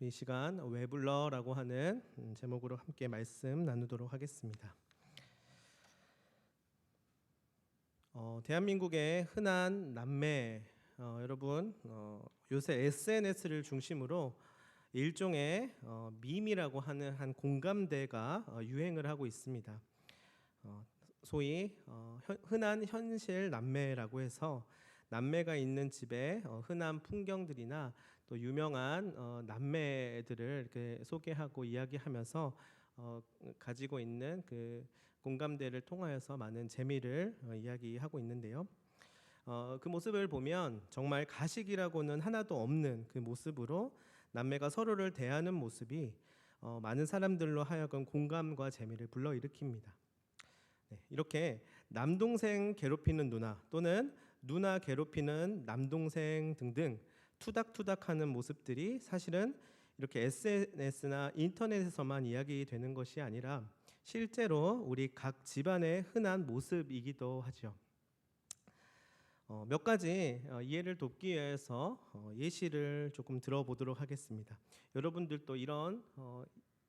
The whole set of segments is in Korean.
이 시간 왜 불러라고 하는 제목으로 함께 말씀 나누도록 하겠습니다. 대한민국의 흔한 남매 여러분 요새 SNS를 중심으로 일종의 밈이라고 하는 한 공감대가 유행을 하고 있습니다. 소위 흔한 현실 남매라고 해서 남매가 있는 집에 흔한 풍경들이나 또 유명한 남매들을 이렇게 소개하고 이야기하면서 가지고 있는 그 공감대를 통하여서 많은 재미를 이야기하고 있는데요. 그 모습을 보면 정말 가식이라고는 하나도 없는 그 모습으로 남매가 서로를 대하는 모습이 많은 사람들로 하여금 공감과 재미를 불러일으킵니다. 네, 이렇게 남동생 괴롭히는 누나 또는 누나 괴롭히는 남동생 등등 투닥투닥하는 모습들이 사실은 이렇게 SNS나 인터넷에서만 이야기되는 것이 아니라 실제로 우리 각 집안의 흔한 모습이기도 하죠. 몇 가지 이해를 돕기 위해서 예시를 조금 들어보도록 하겠습니다. 여러분들도 이런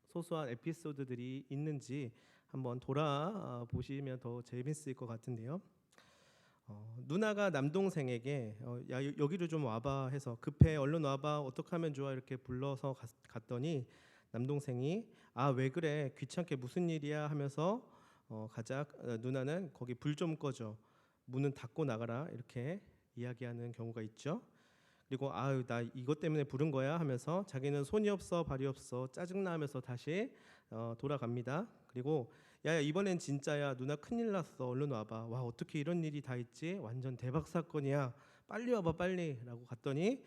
소소한 에피소드들이 있는지 한번 돌아보시면 더 재밌을 것 같은데요. 누나가 남동생에게 야 여기로 좀 와봐 해서 급해 얼른 와봐 어떻게 하면 좋아 이렇게 불러서 갔더니 남동생이 아 왜 그래 귀찮게 무슨 일이야 하면서 가자 누나는 거기 불 좀 꺼줘 문은 닫고 나가라 이렇게 이야기하는 경우가 있죠. 그리고 아유 나 이것 때문에 부른 거야 하면서 자기는 손이 없어 발이 없어 짜증나 하면서 다시 돌아갑니다. 그리고 야 이번엔 진짜야 누나 큰일 났어 얼른 와봐 와 어떻게 이런 일이 다 있지 완전 대박 사건이야 빨리 와봐 빨리 라고 갔더니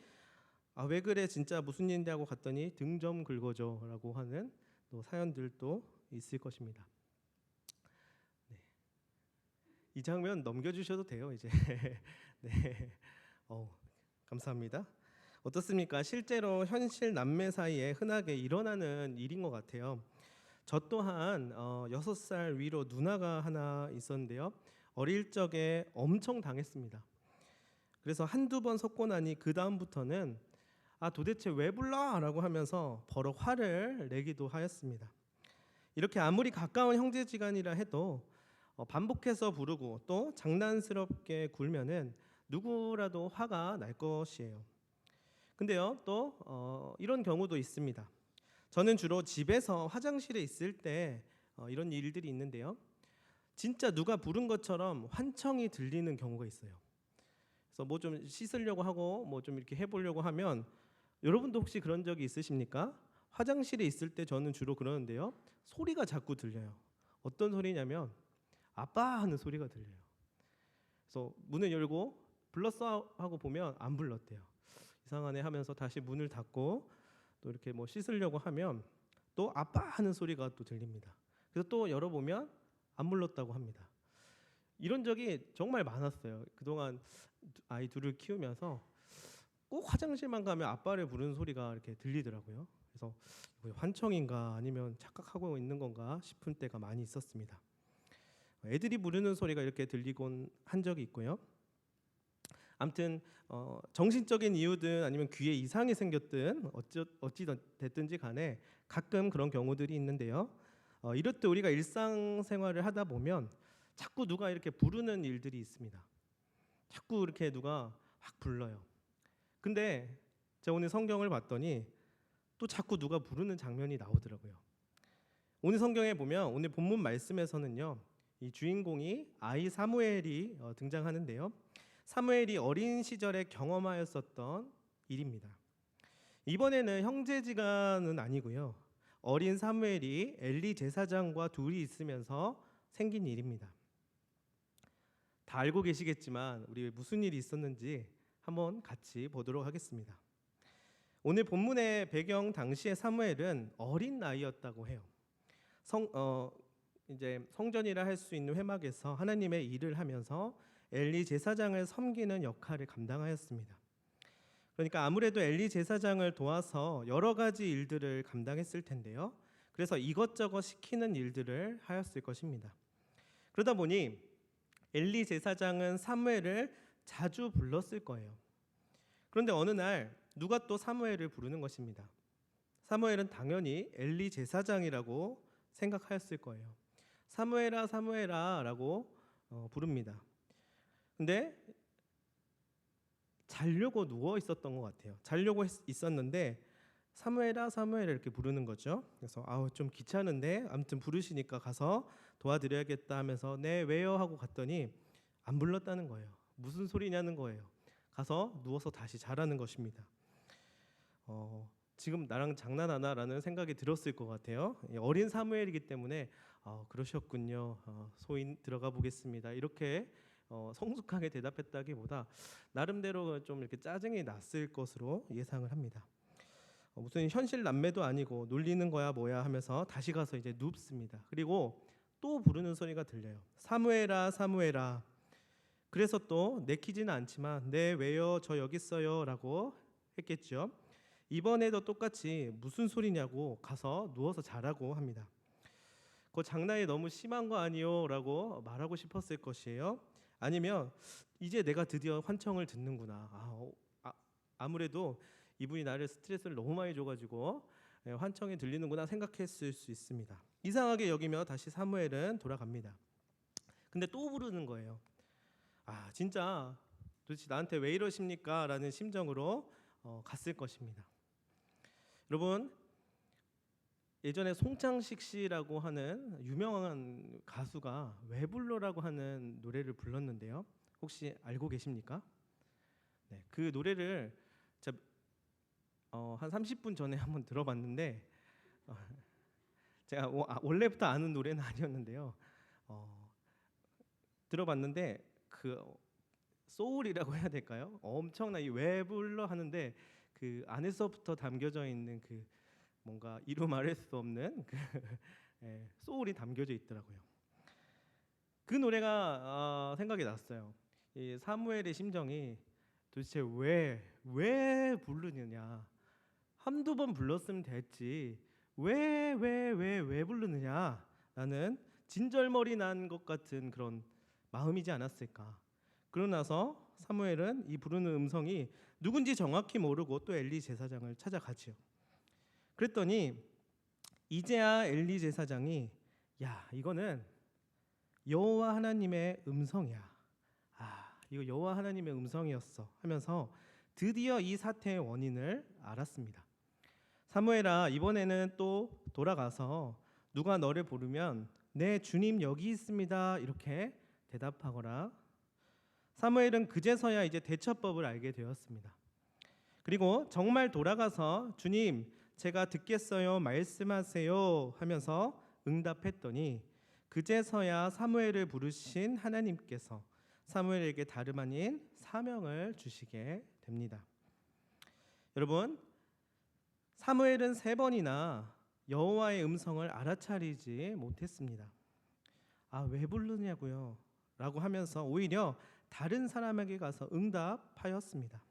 아 왜 그래 진짜 무슨 일인데 하고 갔더니 등 좀 긁어줘 라고 하는 또 사연들도 있을 것입니다. 네. 이 장면 넘겨주셔도 돼요 이제. 네. 감사합니다. 어떻습니까? 실제로 현실 남매 사이에 흔하게 일어나는 일인 것 같아요. 저 또한 6살 위로 누나가 하나 있었는데요. 어릴 적에 엄청 당했습니다. 그래서 한두 번 섰고 나니 그 다음부터는 아 도대체 왜 불러? 라고 하면서 버럭 화를 내기도 하였습니다. 이렇게 아무리 가까운 형제지간이라 해도 반복해서 부르고 또 장난스럽게 굴면은 누구라도 화가 날 것이에요. 근데요 또 이런 경우도 있습니다. 저는 주로 집에서 화장실에 있을 때 이런 일들이 있는데요. 진짜 누가 부른 것처럼 환청이 들리는 경우가 있어요. 그래서 뭐 좀 씻으려고 하고 뭐 좀 이렇게 해보려고 하면 여러분도 혹시 그런 적이 있으십니까? 화장실에 있을 때 저는 주로 그러는데요. 소리가 자꾸 들려요. 어떤 소리냐면 아빠 하는 소리가 들려요. 그래서 문을 열고 불렀어 하고 보면 안 불렀대요. 이상하네 하면서 다시 문을 닫고 또 이렇게 뭐 씻으려고 하면 또 아빠 하는 소리가 또 들립니다. 그래서 또 열어보면 안 불렀다고 합니다. 이런 적이 정말 많았어요. 그동안 아이 둘을 키우면서 꼭 화장실만 가면 아빠를 부르는 소리가 이렇게 들리더라고요. 그래서 환청인가 아니면 착각하고 있는 건가 싶은 때가 많이 있었습니다. 애들이 부르는 소리가 이렇게 들리곤 한 적이 있고요. 아무튼 정신적인 이유든 아니면 귀에 이상이 생겼든 어찌 됐든지 간에 가끔 그런 경우들이 있는데요. 이럴 때 우리가 일상생활을 하다 보면 자꾸 누가 이렇게 부르는 일들이 있습니다. 자꾸 이렇게 누가 확 불러요. 근데 제가 오늘 성경을 봤더니 또 자꾸 누가 부르는 장면이 나오더라고요. 오늘 성경에 보면 오늘 본문 말씀에서는요. 이 주인공이 아이 사무엘이 등장하는데요. 사무엘이 어린 시절에 경험하였었던 일입니다. 이번에는 형제지간은 아니고요. 어린 사무엘이 엘리 제사장과 둘이 있으면서 생긴 일입니다. 다 알고 계시겠지만 우리 무슨 일이 있었는지 한번 같이 보도록 하겠습니다. 오늘 본문의 배경 당시의 사무엘은 어린 나이였다고 해요. 이제 성전이라 할 수 있는 회막에서 하나님의 일을 하면서 엘리 제사장을 섬기는 역할을 감당하였습니다. 그러니까 아무래도 엘리 제사장을 도와서 여러 가지 일들을 감당했을 텐데요. 그래서 이것저것 시키는 일들을 하였을 것입니다. 그러다 보니 엘리 제사장은 사무엘을 자주 불렀을 거예요. 그런데 어느 날 누가 또 사무엘을 부르는 것입니다. 사무엘은 당연히 엘리 제사장이라고 생각하였을 거예요. 사무엘아 사무엘아라고 부릅니다. 근데 자려고 누워 있었던 것 같아요. 자려고 있었는데 사무엘아 사무엘아 이렇게 부르는 거죠. 그래서 좀 귀찮은데 아무튼 부르시니까 가서 도와드려야겠다 하면서 네 왜요 하고 갔더니 안 불렀다는 거예요. 무슨 소리냐는 거예요. 가서 누워서 다시 자라는 것입니다. 지금 나랑 장난하나라는 생각이 들었을 것 같아요. 어린 사무엘이기 때문에 그러셨군요. 소인 들어가 보겠습니다. 이렇게 성숙하게 대답했다기보다 나름대로 좀 이렇게 짜증이 났을 것으로 예상을 합니다. 무슨 현실 남매도 아니고 놀리는 거야 뭐야 하면서 다시 가서 이제 눕습니다. 그리고 또 부르는 소리가 들려요. 사무엘아 사무엘아. 그래서 또 내키지는 않지만 네 왜요 저 여기 있어요 라고 했겠죠. 이번에도 똑같이 무슨 소리냐고 가서 누워서 자라고 합니다. 그 장난이 너무 심한 거 아니요 라고 말하고 싶었을 것이에요. 아니면 이제 내가 드디어 환청을 듣는구나. 아무래도 이분이 나를 스트레스를 너무 많이 줘가지고 환청이 들리는구나 생각했을 수 있습니다. 이상하게 여기며 다시 사무엘은 돌아갑니다. 근데 또 부르는 거예요. 진짜 도대체 나한테 왜 이러십니까? 라는 심정으로 갔을 것입니다. 여러분 예전에 송창식 씨라고 하는 유명한 가수가 왜 불러라고 하는 노래를 불렀는데요. 혹시 알고 계십니까? 네, 그 노래를 제가 한 30분 전에 한번 들어봤는데 제가 원래부터 아는 노래는 아니었는데요. 들어봤는데 그 소울이라고 해야 될까요? 엄청나 이 왜 불러 하는데 그 안에서부터 담겨져 있는 그 뭔가 이루 말할 수 없는 그 소울이 담겨져 있더라고요. 그 노래가 생각이 났어요. 이 사무엘의 심정이 도대체 왜 부르느냐? 한두 번 불렀으면 됐지. 왜 부르느냐? 라는 진절머리 난 것 같은 그런 마음이지 않았을까? 그러고 나서 사무엘은 이 부르는 음성이 누군지 정확히 모르고 또 엘리 제사장을 찾아가지요. 그랬더니 이제야 엘리 제사장이 이거는 여호와 하나님의 음성이야. 이거 여호와 하나님의 음성이었어 하면서 드디어 이 사태의 원인을 알았습니다. 사무엘아 이번에는 또 돌아가서 누가 너를 부르면 네 주님 여기 있습니다 이렇게 대답하거라. 사무엘은 그제서야 이제 대처법을 알게 되었습니다. 그리고 정말 돌아가서 주님 제가 듣겠어요 말씀하세요 하면서 응답했더니 그제서야 사무엘을 부르신 하나님께서 사무엘에게 다름 아닌 사명을 주시게 됩니다. 여러분 사무엘은 3번이나 여호와의 음성을 알아차리지 못했습니다. 왜 부르냐고요? 라고 하면서 오히려 다른 사람에게 가서 응답하였습니다.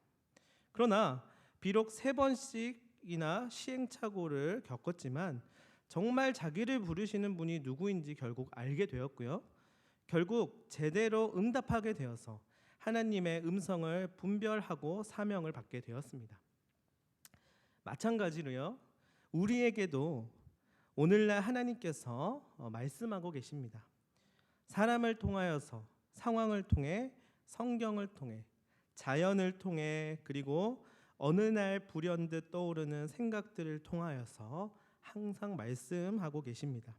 그러나 비록 3번씩이나 시행착오를 겪었지만 정말 자기를 부르시는 분이 누구인지 결국 알게 되었고요. 결국 제대로 응답하게 되어서 하나님의 음성을 분별하고 사명을 받게 되었습니다. 마찬가지로요. 우리에게도 오늘날 하나님께서 말씀하고 계십니다. 사람을 통하여서 상황을 통해 성경을 통해 자연을 통해 그리고 어느 날 불현듯 떠오르는 생각들을 통하여서 항상 말씀하고 계십니다.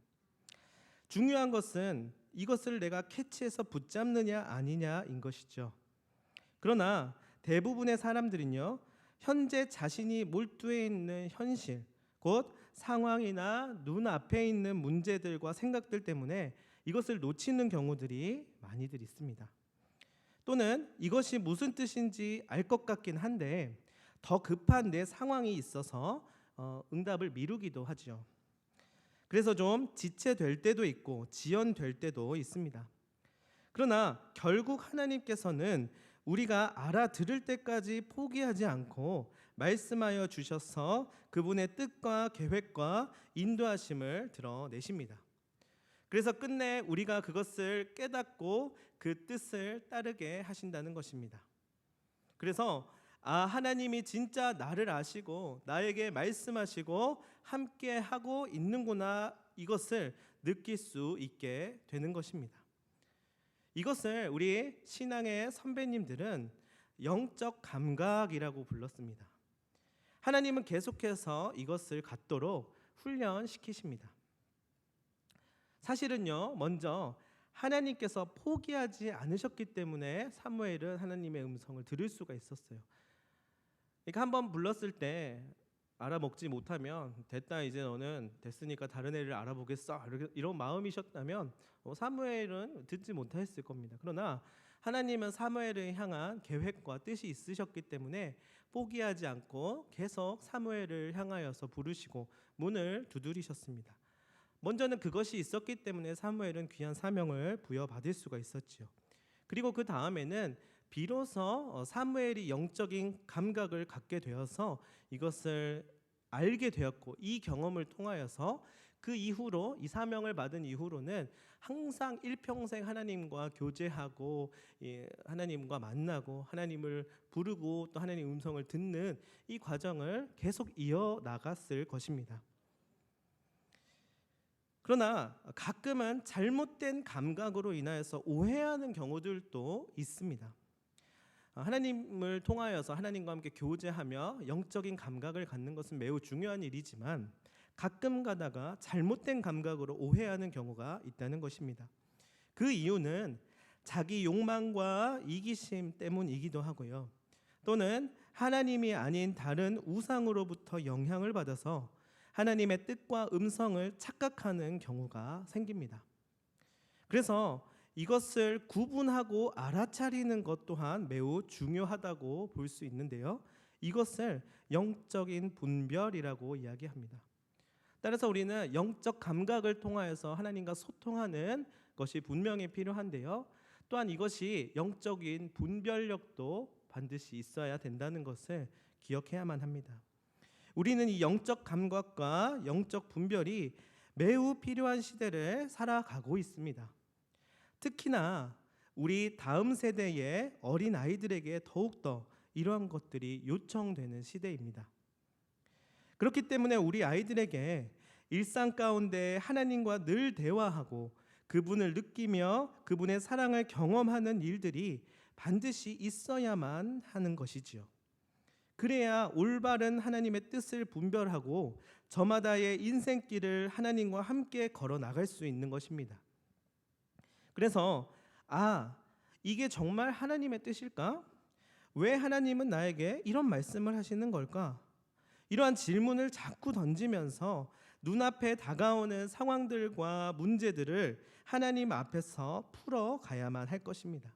중요한 것은 이것을 내가 캐치해서 붙잡느냐 아니냐인 것이죠. 그러나 대부분의 사람들은요. 현재 자신이 몰두해 있는 현실, 곧 상황이나 눈앞에 있는 문제들과 생각들 때문에 이것을 놓치는 경우들이 많이들 있습니다. 또는 이것이 무슨 뜻인지 알 것 같긴 한데 더 급한 내 상황이 있어서 응답을 미루기도 하죠. 그래서 좀 지체될 때도 있고 지연될 때도 있습니다. 그러나 결국 하나님께서는 우리가 알아들을 때까지 포기하지 않고 말씀하여 주셔서 그분의 뜻과 계획과 인도하심을 드러내십니다. 그래서 끝내 우리가 그것을 깨닫고 그 뜻을 따르게 하신다는 것입니다. 그래서 하나님이 진짜 나를 아시고 나에게 말씀하시고 함께 하고 있는구나, 이것을 느낄 수 있게 되는 것입니다. 이것을 우리 신앙의 선배님들은 영적 감각이라고 불렀습니다. 하나님은 계속해서 이것을 갖도록 훈련시키십니다. 사실은요, 먼저 하나님께서 포기하지 않으셨기 때문에 사무엘은 하나님의 음성을 들을 수가 있었어요. 그러니까 한번 불렀을 때 알아먹지 못하면 됐다, 이제 너는 됐으니까 다른 애를 알아보겠어, 이런 마음이셨다면 사무엘은 듣지 못했을 겁니다. 그러나 하나님은 사무엘을 향한 계획과 뜻이 있으셨기 때문에 포기하지 않고 계속 사무엘을 향하여서 부르시고 문을 두드리셨습니다. 먼저는 그것이 있었기 때문에 사무엘은 귀한 사명을 부여받을 수가 있었지요. 그리고 그 다음에는 비로소 사무엘이 영적인 감각을 갖게 되어서 이것을 알게 되었고, 이 경험을 통하여서 그 이후로, 이 사명을 받은 이후로는 항상 일평생 하나님과 교제하고 하나님과 만나고 하나님을 부르고 또 하나님 음성을 듣는 이 과정을 계속 이어나갔을 것입니다. 그러나 가끔은 잘못된 감각으로 인하여서 오해하는 경우들도 있습니다. 하나님을 통하여서 하나님과 함께 교제하며 영적인 감각을 갖는 것은 매우 중요한 일이지만 가끔 가다가 잘못된 감각으로 오해하는 경우가 있다는 것입니다. 그 이유는 자기 욕망과 이기심 때문이기도 하고요. 또는 하나님이 아닌 다른 우상으로부터 영향을 받아서 하나님의 뜻과 음성을 착각하는 경우가 생깁니다. 그래서 이것을 구분하고 알아차리는 것 또한 매우 중요하다고 볼 수 있는데요. 이것을 영적인 분별이라고 이야기합니다. 따라서 우리는 영적 감각을 통하여서 하나님과 소통하는 것이 분명히 필요한데요. 또한 이것이 영적인 분별력도 반드시 있어야 된다는 것을 기억해야만 합니다. 우리는 이 영적 감각과 영적 분별이 매우 필요한 시대를 살아가고 있습니다. 특히나 우리 다음 세대의 어린 아이들에게 더욱더 이러한 것들이 요청되는 시대입니다. 그렇기 때문에 우리 아이들에게 일상 가운데 하나님과 늘 대화하고 그분을 느끼며 그분의 사랑을 경험하는 일들이 반드시 있어야만 하는 것이지요. 그래야 올바른 하나님의 뜻을 분별하고 저마다의 인생길을 하나님과 함께 걸어 나갈 수 있는 것입니다. 그래서 이게 정말 하나님의 뜻일까? 왜 하나님은 나에게 이런 말씀을 하시는 걸까? 이러한 질문을 자꾸 던지면서 눈앞에 다가오는 상황들과 문제들을 하나님 앞에서 풀어가야만 할 것입니다.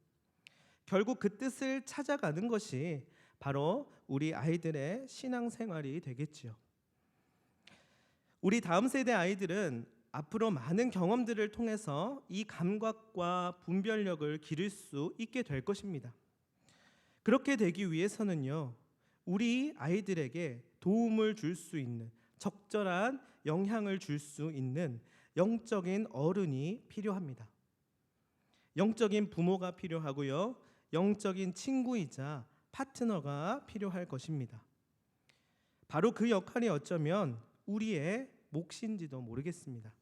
결국 그 뜻을 찾아가는 것이 바로 우리 아이들의 신앙생활이 되겠지요. 우리 다음 세대 아이들은 앞으로 많은 경험들을 통해서 이 감각과 분별력을 기를 수 있게 될 것입니다. 그렇게 되기 위해서는요, 우리 아이들에게 도움을 줄 수 있는, 적절한 영향을 줄 수 있는 영적인 어른이 필요합니다. 영적인 부모가 필요하고요, 영적인 친구이자 파트너가 필요할 것입니다. 바로 그 역할이 어쩌면 우리의 몫인지도 모르겠습니다.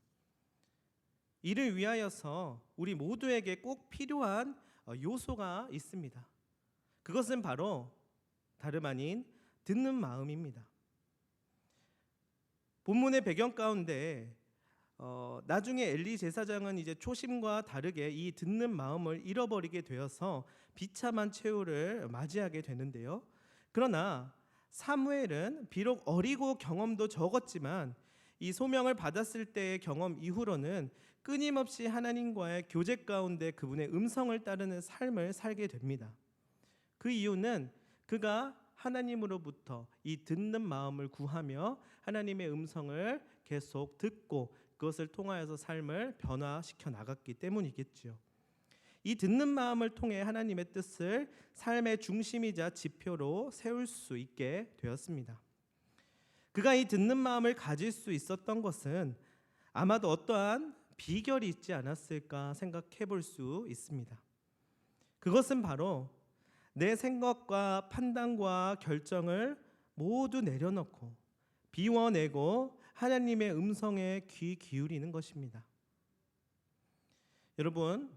이를 위하여서 우리 모두에게 꼭 필요한 요소가 있습니다. 그것은 바로 다름 아닌 듣는 마음입니다. 본문의 배경 가운데 나중에 엘리 제사장은 이제 초심과 다르게 이 듣는 마음을 잃어버리게 되어서 비참한 최후를 맞이하게 되는데요. 그러나 사무엘은 비록 어리고 경험도 적었지만 이 소명을 받았을 때의 경험 이후로는 끊임없이 하나님과의 교제 가운데 그분의 음성을 따르는 삶을 살게 됩니다. 그 이유는 그가 하나님으로부터 이 듣는 마음을 구하며 하나님의 음성을 계속 듣고 그것을 통하여서 삶을 변화시켜 나갔기 때문이겠지요. 이 듣는 마음을 통해 하나님의 뜻을 삶의 중심이자 지표로 세울 수 있게 되었습니다. 그가 이 듣는 마음을 가질 수 있었던 것은 아마도 어떠한 비결이 있지 않았을까 생각해 볼 수 있습니다. 그것은 바로 내 생각과 판단과 결정을 모두 내려놓고 비워내고 하나님의 음성에 귀 기울이는 것입니다. 여러분,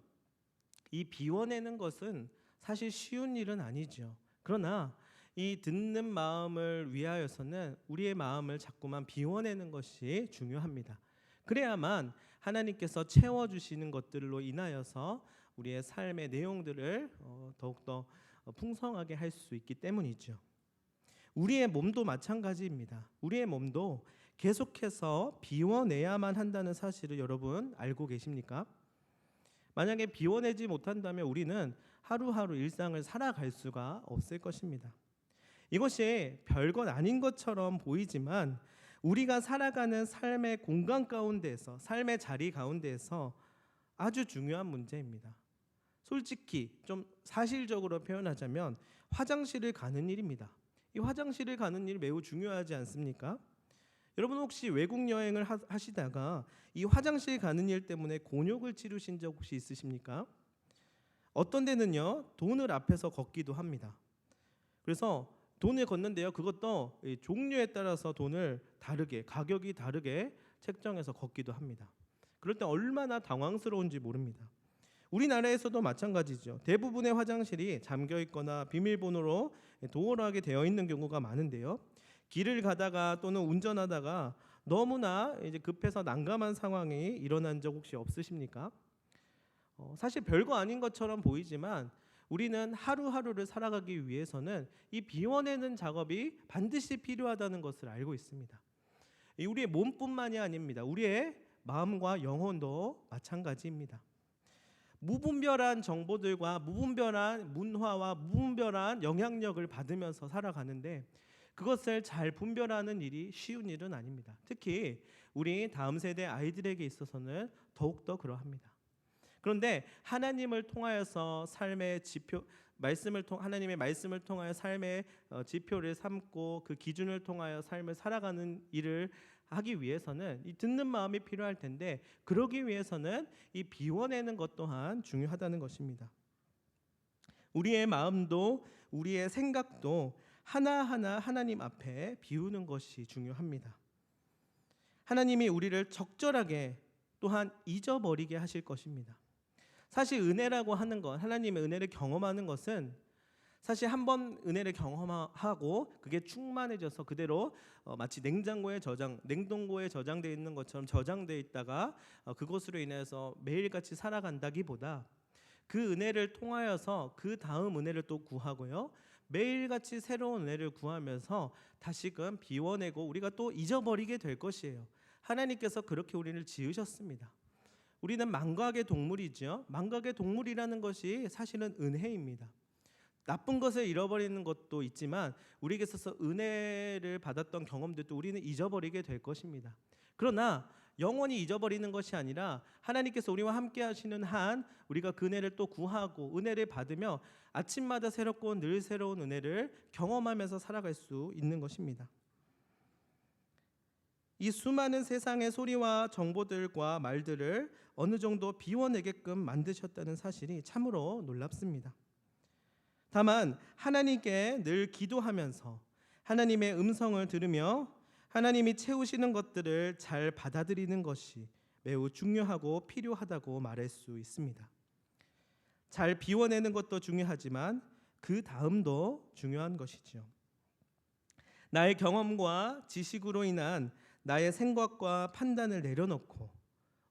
이 비워내는 것은 사실 쉬운 일은 아니죠. 그러나 이 듣는 마음을 위하여서는 우리의 마음을 자꾸만 비워내는 것이 중요합니다. 그래야만 하나님께서 채워주시는 것들로 인하여서 우리의 삶의 내용들을 더욱더 풍성하게 할 수 있기 때문이죠. 우리의 몸도 마찬가지입니다. 우리의 몸도 계속해서 비워내야만 한다는 사실을 여러분 알고 계십니까? 만약에 비워내지 못한다면 우리는 하루하루 일상을 살아갈 수가 없을 것입니다. 이것이 별것 아닌 것처럼 보이지만 우리가 살아가는 삶의 공간 가운데에서, 삶의 자리 가운데에서 아주 중요한 문제입니다. 솔직히 좀 사실적으로 표현하자면 화장실을 가는 일입니다. 이 화장실을 가는 일 매우 중요하지 않습니까? 여러분 혹시 외국 여행을 하시다가 이 화장실 가는 일 때문에 곤욕을 치르신 적 혹시 있으십니까? 어떤 데는요 돈을 앞에서 걷기도 합니다. 그래서 돈을 걷는데요, 그것도 종류에 따라서 돈을 다르게, 가격이 다르게 책정해서 걷기도 합니다. 그럴 때 얼마나 당황스러운지 모릅니다. 우리나라에서도 마찬가지죠. 대부분의 화장실이 잠겨 있거나 비밀번호로 도어락이 되어 있는 경우가 많은데요, 길을 가다가 또는 운전하다가 너무나 이제 급해서 난감한 상황이 일어난 적 혹시 없으십니까? 사실 별거 아닌 것처럼 보이지만 우리는 하루하루를 살아가기 위해서는 이 비워내는 작업이 반드시 필요하다는 것을 알고 있습니다. 우리의 몸뿐만이 아닙니다. 우리의 마음과 영혼도 마찬가지입니다. 무분별한 정보들과 무분별한 문화와 무분별한 영향력을 받으면서 살아가는데 그것을 잘 분별하는 일이 쉬운 일은 아닙니다. 특히 우리 다음 세대 아이들에게 있어서는 더욱더 그러합니다. 그런데 하나님을 통하여서 삶의 지표, 하나님의 말씀을 통하여 삶의 지표를 삼고 그 기준을 통하여 삶을 살아가는 일을 하기 위해서는 이 듣는 마음이 필요할 텐데, 그러기 위해서는 이 비워내는 것 또한 중요하다는 것입니다. 우리의 마음도 우리의 생각도 하나하나 하나님 앞에 비우는 것이 중요합니다. 하나님이 우리를 적절하게 또한 잊어버리게 하실 것입니다. 사실 은혜라고 하는 것, 하나님의 은혜를 경험하는 것은 사실 한번 은혜를 경험하고 그게 충만해져서 그대로 마치 냉장고에 냉동고에 저장되어 있는 것처럼 저장되어 있다가 그것으로 인해서 매일같이 살아간다기보다 그 은혜를 통하여서 그 다음 은혜를 또 구하고요, 매일같이 새로운 은혜를 구하면서 다시금 비워내고 우리가 또 잊어버리게 될 것이에요. 하나님께서 그렇게 우리를 지으셨습니다. 우리는 망각의 동물이죠. 망각의 동물이라는 것이 사실은 은혜입니다. 나쁜 것을 잃어버리는 것도 있지만 우리에게 있어서 은혜를 받았던 경험들도 우리는 잊어버리게 될 것입니다. 그러나 영원히 잊어버리는 것이 아니라 하나님께서 우리와 함께 하시는 한 우리가 그 은혜를 또 구하고 은혜를 받으며 아침마다 새롭고 늘 새로운 은혜를 경험하면서 살아갈 수 있는 것입니다. 이 수많은 세상의 소리와 정보들과 말들을 어느 정도 비워내게끔 만드셨다는 사실이 참으로 놀랍습니다. 다만 하나님께 늘 기도하면서 하나님의 음성을 들으며 하나님이 채우시는 것들을 잘 받아들이는 것이 매우 중요하고 필요하다고 말할 수 있습니다. 잘 비워내는 것도 중요하지만 그 다음도 중요한 것이죠. 나의 경험과 지식으로 인한 나의 생각과 판단을 내려놓고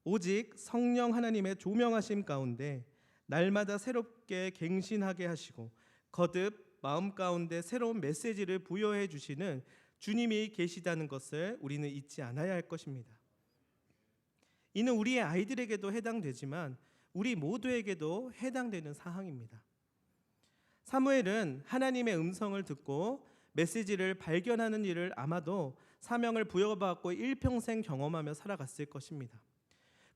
오직 성령 하나님의 조명하심 가운데 날마다 새롭게 갱신하게 하시고 거듭 마음 가운데 새로운 메시지를 부여해 주시는 주님이 계시다는 것을 우리는 잊지 않아야 할 것입니다. 이는 우리의 아이들에게도 해당되지만 우리 모두에게도 해당되는 사항입니다. 사무엘은 하나님의 음성을 듣고 메시지를 발견하는 일을 아마도 사명을 부여받고 일평생 경험하며 살아갔을 것입니다.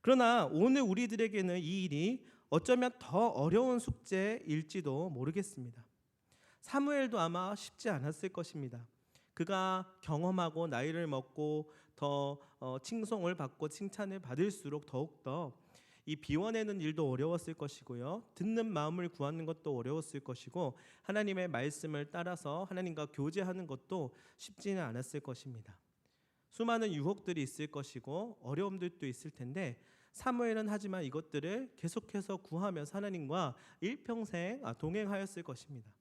그러나 오늘 우리들에게는 이 일이 어쩌면 더 어려운 숙제일지도 모르겠습니다. 사무엘도 아마 쉽지 않았을 것입니다. 그가 경험하고 나이를 먹고 더 칭송을 받고 칭찬을 받을수록 더욱더 이 비워내는 일도 어려웠을 것이고요. 듣는 마음을 구하는 것도 어려웠을 것이고 하나님의 말씀을 따라서 하나님과 교제하는 것도 쉽지는 않았을 것입니다. 수많은 유혹들이 있을 것이고 어려움들도 있을 텐데 사무엘은 하지만 이것들을 계속해서 구하면서 하나님과 일평생 동행하였을 것입니다.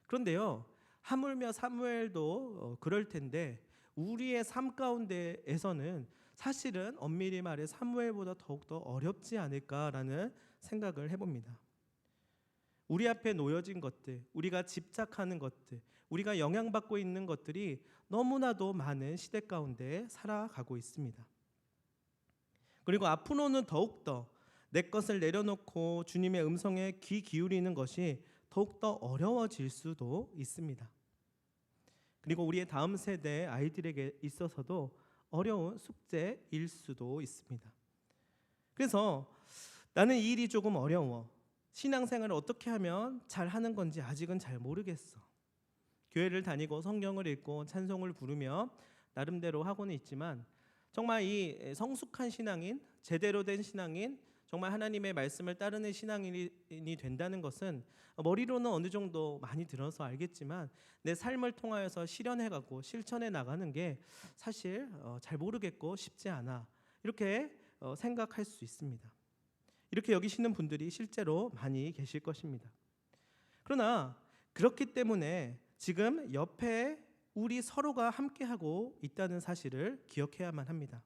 그런데요, 하물며 사무엘도 그럴 텐데 우리의 삶 가운데에서는 사실은 엄밀히 말해 사무엘보다 더욱더 어렵지 않을까라는 생각을 해봅니다. 우리 앞에 놓여진 것들, 우리가 집착하는 것들, 우리가 영향받고 있는 것들이 너무나도 많은 시대 가운데 살아가고 있습니다. 그리고 앞으로는 더욱더 내 것을 내려놓고 주님의 음성에 귀 기울이는 것이 더욱더 어려워질 수도 있습니다. 그리고 우리의 다음 세대 아이들에게 있어서도 어려운 숙제일 수도 있습니다. 그래서 나는 이 일이 조금 어려워. 신앙생활을 어떻게 하면 잘 하는 건지 아직은 잘 모르겠어. 교회를 다니고 성경을 읽고 찬송을 부르며 나름대로 하고는 있지만 정말 이 성숙한 신앙인, 제대로 된 신앙인, 정말 하나님의 말씀을 따르는 신앙인이 된다는 것은 머리로는 어느 정도 많이 들어서 알겠지만 내 삶을 통하여서 실현해가고 실천해 나가는 게 사실 잘 모르겠고 쉽지 않아, 이렇게 생각할 수 있습니다. 이렇게 여기시는 분들이 실제로 많이 계실 것입니다. 그러나 그렇기 때문에 지금 옆에 우리 서로가 함께하고 있다는 사실을 기억해야만 합니다.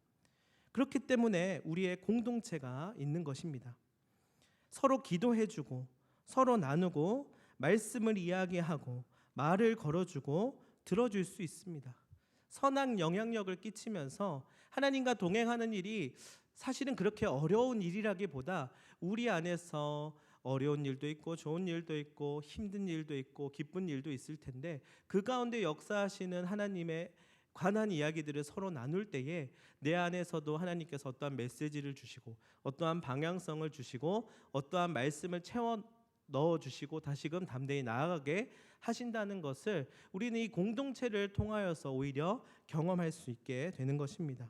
그렇기 때문에 우리의 공동체가 있는 것입니다. 서로 기도해주고 서로 나누고 말씀을 이야기하고 말을 걸어주고 들어줄 수 있습니다. 선한 영향력을 끼치면서 하나님과 동행하는 일이 사실은 그렇게 어려운 일이라기보다 우리 안에서 어려운 일도 있고 좋은 일도 있고 힘든 일도 있고 기쁜 일도 있을 텐데 그 가운데 역사하시는 하나님의 관한 이야기들을 서로 나눌 때에 내 안에서도 하나님께서 어떠한 메시지를 주시고 어떠한 방향성을 주시고 어떠한 말씀을 채워 넣어주시고 다시금 담대히 나아가게 하신다는 것을 우리는 이 공동체를 통하여서 오히려 경험할 수 있게 되는 것입니다.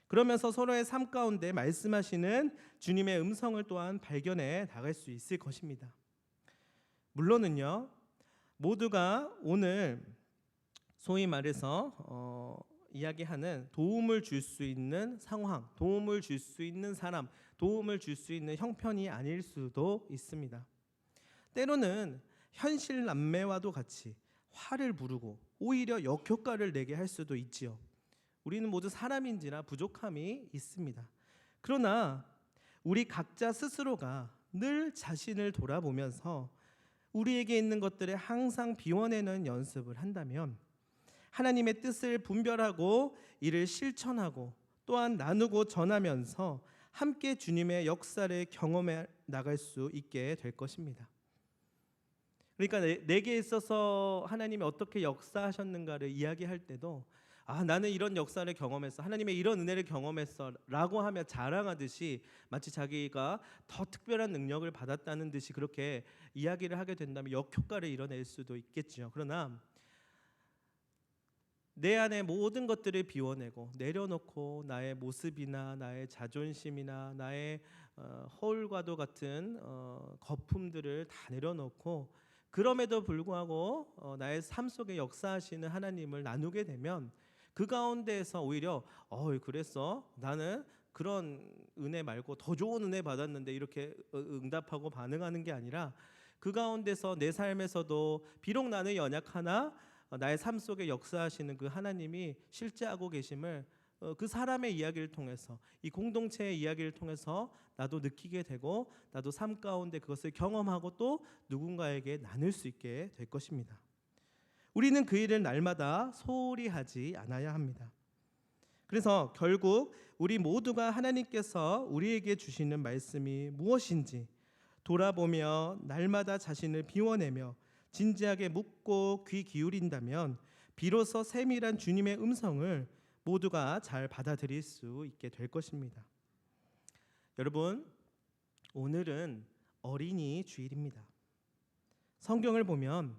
그러면서 서로의 삶 가운데 말씀하시는 주님의 음성을 또한 발견해 나갈 수 있을 것입니다. 물론은요, 모두가 오늘 소위 말해서 이야기하는 도움을 줄 수 있는 상황, 도움을 줄 수 있는 사람, 도움을 줄 수 있는 형편이 아닐 수도 있습니다. 때로는 현실 남매와도 같이 화를 부르고 오히려 역효과를 내게 할 수도 있지요. 우리는 모두 사람인지라 부족함이 있습니다. 그러나 우리 각자 스스로가 늘 자신을 돌아보면서 우리에게 있는 것들을 항상 비워내는 연습을 한다면 하나님의 뜻을 분별하고 이를 실천하고 또한 나누고 전하면서 함께 주님의 역사를 경험해 나갈 수 있게 될 것입니다. 그러니까 내게 있어서 하나님이 어떻게 역사하셨는가를 이야기할 때도 나는 이런 역사를 경험했어, 하나님의 이런 은혜를 경험했어 라고 하며 자랑하듯이 마치 자기가 더 특별한 능력을 받았다는 듯이 그렇게 이야기를 하게 된다면 역효과를 이뤄낼 수도 있겠죠. 그러나 내 안에 모든 것들을 비워내고 내려놓고 나의 모습이나 나의 자존심이나 나의 허울과도 같은 거품들을 다 내려놓고 그럼에도 불구하고 나의 삶 속에 역사하시는 하나님을 나누게 되면 그 가운데에서 오히려 그랬어? 나는 그런 은혜 말고 더 좋은 은혜 받았는데 이렇게 응답하고 반응하는 게 아니라 그 가운데서 내 삶에서도 비록 나는 연약하나 나의 삶 속에 역사하시는 그 하나님이 실제하고 계심을 그 사람의 이야기를 통해서 이 공동체의 이야기를 통해서 나도 느끼게 되고 나도 삶 가운데 그것을 경험하고 또 누군가에게 나눌 수 있게 될 것입니다. 우리는 그 일을 날마다 소홀히 하지 않아야 합니다. 그래서 결국 우리 모두가 하나님께서 우리에게 주시는 말씀이 무엇인지 돌아보며 날마다 자신을 비워내며 진지하게 묻고 귀 기울인다면 비로소 세밀한 주님의 음성을 모두가 잘 받아들일 수 있게 될 것입니다. 여러분, 오늘은 어린이 주일입니다. 성경을 보면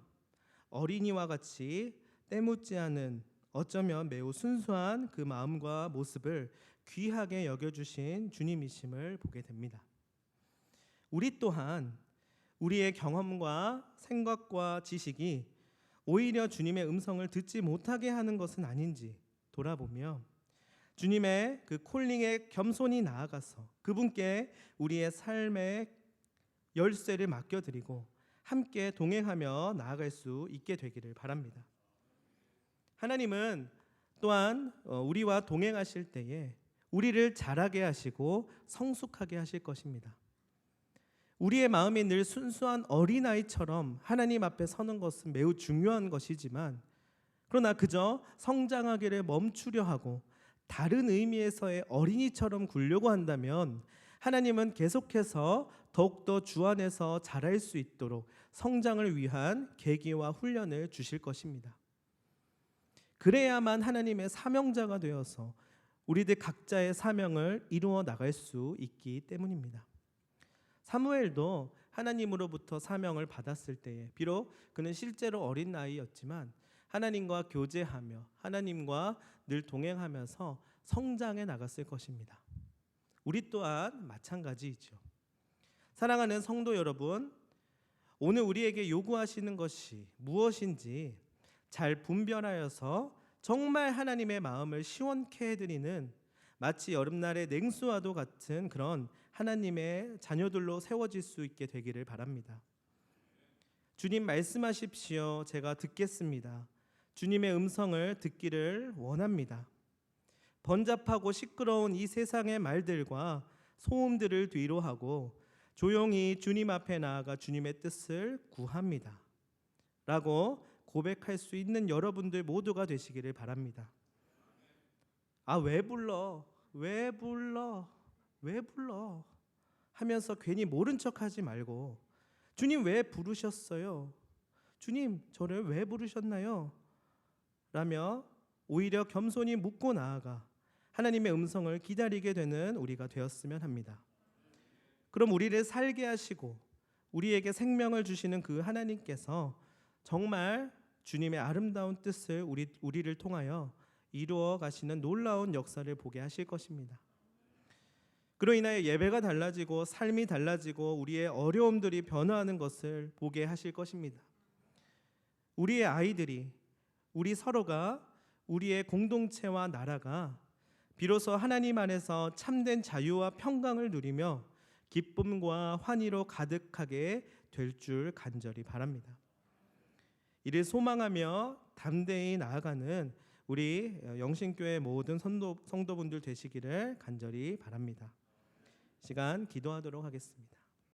어린이와 같이 때묻지 않은 어쩌면 매우 순수한 그 마음과 모습을 귀하게 여겨주신 주님이심을 보게 됩니다. 우리 또한 우리의 경험과 생각과 지식이 오히려 주님의 음성을 듣지 못하게 하는 것은 아닌지 돌아보며 주님의 그 콜링에 겸손히 나아가서 그분께 우리의 삶의 열쇠를 맡겨드리고 함께 동행하며 나아갈 수 있게 되기를 바랍니다. 하나님은 또한 우리와 동행하실 때에 우리를 자라게 하시고 성숙하게 하실 것입니다. 우리의 마음이 늘 순수한 어린아이처럼 하나님 앞에 서는 것은 매우 중요한 것이지만 그러나 그저 성장하기를 멈추려 하고 다른 의미에서의 어린이처럼 굴려고 한다면 하나님은 계속해서 더욱더 주 안에서 자랄 수 있도록 성장을 위한 계기와 훈련을 주실 것입니다. 그래야만 하나님의 사명자가 되어서 우리들 각자의 사명을 이루어 나갈 수 있기 때문입니다. 사무엘도 하나님으로부터 사명을 받았을 때에 비록 그는 실제로 어린 나이였지만 하나님과 교제하며 하나님과 늘 동행하면서 성장해 나갔을 것입니다. 우리 또한 마찬가지이죠. 사랑하는 성도 여러분, 오늘 우리에게 요구하시는 것이 무엇인지 잘 분별하여서 정말 하나님의 마음을 시원케 해드리는 마치 여름날의 냉수와도 같은 그런 하나님의 자녀들로 세워질 수 있게 되기를 바랍니다. 주님 말씀하십시오. 제가 듣겠습니다. 주님의 음성을 듣기를 원합니다. 번잡하고 시끄러운 이 세상의 말들과 소음들을 뒤로하고 조용히 주님 앞에 나아가 주님의 뜻을 구합니다. 라고 고백할 수 있는 여러분들 모두가 되시기를 바랍니다. 왜 불러? 왜 불러? 왜 불러? 하면서 괜히 모른 척하지 말고 주님 왜 부르셨어요? 주님 저를 왜 부르셨나요? 라며 오히려 겸손히 묻고 나아가 하나님의 음성을 기다리게 되는 우리가 되었으면 합니다. 그럼 우리를 살게 하시고 우리에게 생명을 주시는 그 하나님께서 정말 주님의 아름다운 뜻을 우리를 통하여 이루어 가시는 놀라운 역사를 보게 하실 것입니다. 그로 인하여 예배가 달라지고 삶이 달라지고 우리의 어려움들이 변화하는 것을 보게 하실 것입니다. 우리의 아이들이 우리 서로가 우리의 공동체와 나라가 비로소 하나님 안에서 참된 자유와 평강을 누리며 기쁨과 환희로 가득하게 될 줄 간절히 바랍니다. 이를 소망하며 담대히 나아가는 우리 영신교회 모든 성도분들 되시기를 간절히 바랍니다. 시간 기도하도록 하겠습니다.